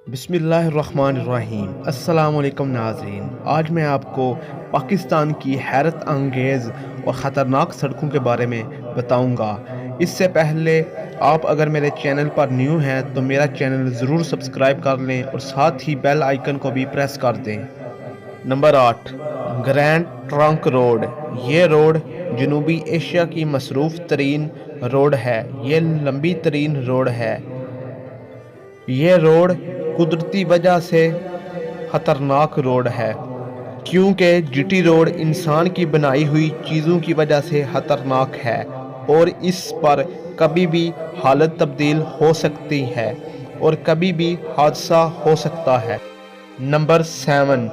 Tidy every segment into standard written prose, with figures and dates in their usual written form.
بسم اللہ الرحمن الرحیم۔ السلام علیکم ناظرین، آج میں آپ کو پاکستان کی حیرت انگیز اور خطرناک سڑکوں کے بارے میں بتاؤں گا۔ اس سے پہلے آپ اگر میرے چینل پر نیو ہیں تو میرا چینل ضرور سبسکرائب کر لیں اور ساتھ ہی بیل آئیکن کو بھی پریس کر دیں۔ Number 8، grand trunk road. یہ روڈ جنوبی ایشیا کی مصروف ترین روڈ ہے۔ یہ لمبی ترین روڈ ہے۔ یہ روڈ قدرتی وجہ سے خطرناک روڈ ہے کیونکہ جٹی روڈ انسان کی بنائی ہوئی چیزوں کی وجہ سے خطرناک ہے اور اس پر کبھی بھی حالت تبدیل ہو سکتی ہے اور کبھی بھی حادثہ ہو سکتا ہے۔ نمبر 7،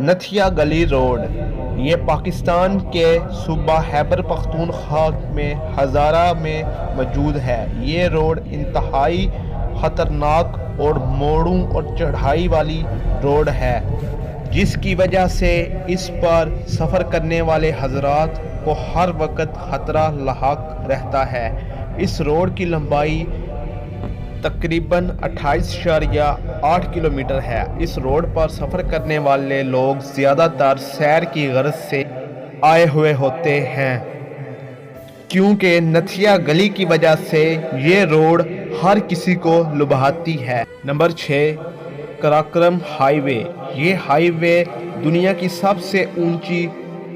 نتھیا گلی روڈ۔ یہ پاکستان کے صوبہ خیبر پختونخوا میں ہزارہ میں موجود ہے۔ یہ روڈ انتہائی خطرناک اور موڑوں اور چڑھائی والی روڈ ہے جس کی وجہ سے اس پر سفر کرنے والے حضرات کو ہر وقت خطرہ لاحق رہتا ہے۔ اس روڈ کی لمبائی تقریباً 28.8 کلومیٹر ہے۔ اس روڈ پر سفر کرنے والے لوگ زیادہ تر سیر کی غرض سے آئے ہوئے ہوتے ہیں کیونکہ نتھیا گلی کی وجہ سے یہ روڈ ہر کسی کو لبھاتی ہے۔ نمبر 6، کراکرم ہائی وے۔ یہ ہائی وے دنیا کی سب سے اونچی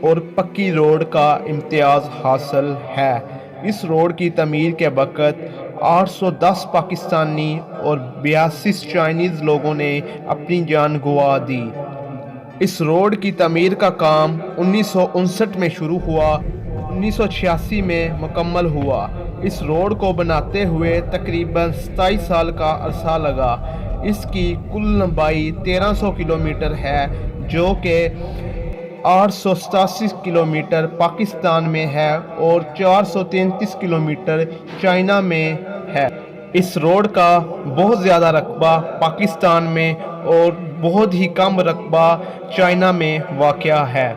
اور پکی روڈ کا امتیاز حاصل ہے۔ اس روڈ کی تعمیر کے وقت 810 پاکستانی اور 82 چائنیز لوگوں نے اپنی جان گنوا دی۔ اس روڈ کی تعمیر کا کام 1959 میں شروع ہوا، 1986 میں مکمل ہوا۔ اس روڈ کو بناتے ہوئے تقریباً 27 سال کا عرصہ لگا۔ اس کی کل لمبائی 1300 کلومیٹر ہے جو کہ 887 کلومیٹر پاکستان میں ہے اور 433 کلومیٹر چائنا میں ہے۔ اس روڈ کا بہت زیادہ رقبہ پاکستان میں اور بہت ہی کم رقبہ چائنا میں واقع ہے۔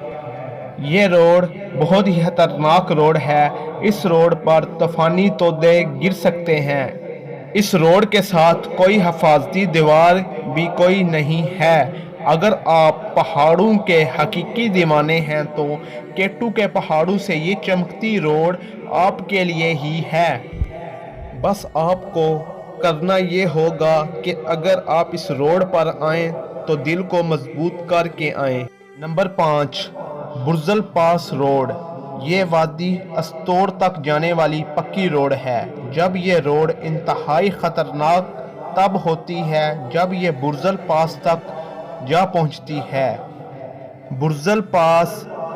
یہ روڈ بہت ہی خطرناک روڈ ہے۔ اس روڈ پر طوفانی تودے گر سکتے ہیں۔ اس روڈ کے ساتھ کوئی حفاظتی دیوار بھی کوئی نہیں ہے۔ اگر آپ پہاڑوں کے حقیقی دیوانے ہیں تو کیٹو کے پہاڑوں سے یہ چمکتی روڈ آپ کے لیے ہی ہے۔ بس آپ کو کرنا یہ ہوگا کہ اگر آپ اس روڈ پر آئیں تو دل کو مضبوط کر کے آئیں۔ نمبر 5، برزل پاس روڈ۔ یہ وادی استور تک جانے والی پکی روڈ ہے۔ جب یہ روڈ انتہائی خطرناک تب ہوتی ہے جب یہ برزل پاس تک جا پہنچتی ہے۔ برزل پاس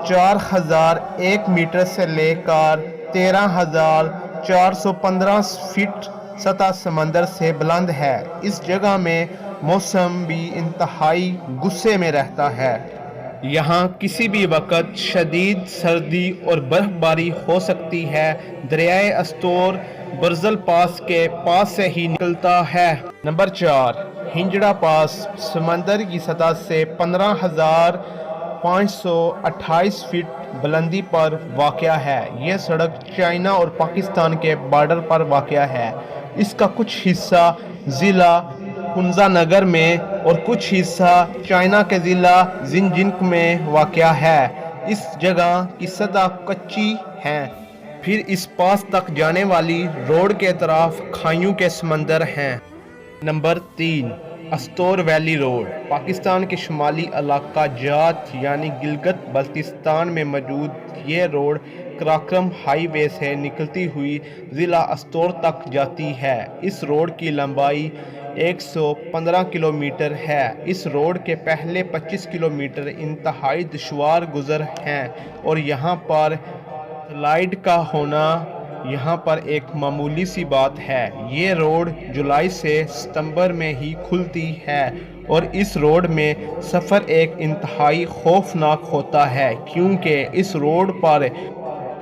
4001 میٹر سے لے کر 13,415 فٹ سطح سمندر سے بلند ہے۔ اس جگہ میں موسم بھی انتہائی غصے میں رہتا ہے۔ یہاں کسی بھی وقت شدید سردی اور برف باری ہو سکتی ہے۔ دریائے استور برزل پاس کے پاس سے ہی نکلتا ہے۔ نمبر 4، ہنجڑا پاس۔ سمندر کی سطح سے 15,528 فٹ بلندی پر واقع ہے۔ یہ سڑک چائنا اور پاکستان کے بارڈر پر واقع ہے۔ اس کا کچھ حصہ ضلع کنزا نگر میں اور کچھ حصہ چائنا کے ضلع زنجنک میں واقع ہے۔ اس جگہ کی سطح کچی ہے۔ پھر اس پاس تک جانے والی روڈ کے اطراف کھائیوں کے سمندر ہیں۔ Number 3، Astore valley road. Pakistan کے شمالی علاقہ جات یعنی گلگت بلتستان میں موجود یہ روڈ کراکرم ہائی وے سے نکلتی ہوئی ضلع استور تک جاتی ہے۔ اس روڈ کی لمبائی 115 کلومیٹر ہے۔ اس روڈ کے پہلے 25 کلومیٹر انتہائی دشوار گزر ہیں اور یہاں پر سلائیڈ کا ہونا یہاں پر ایک معمولی سی بات ہے۔ یہ روڈ جولائی سے ستمبر میں ہی کھلتی ہے اور اس روڈ میں سفر ایک انتہائی خوفناک ہوتا ہے کیونکہ اس روڈ پر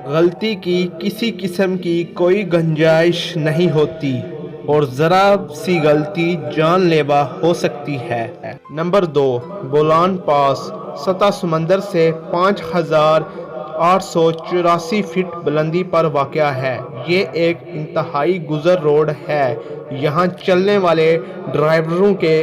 غلطی کی کسی قسم کی کوئی گنجائش نہیں ہوتی اور ذرا سی غلطی جان لیوا ہو سکتی ہے۔ نمبر 2، بولان پاس۔ سطح سمندر سے 5,884 فٹ بلندی پر واقع ہے۔ یہ ایک انتہائی گزر روڈ ہے۔ یہاں چلنے والے ڈرائیوروں کے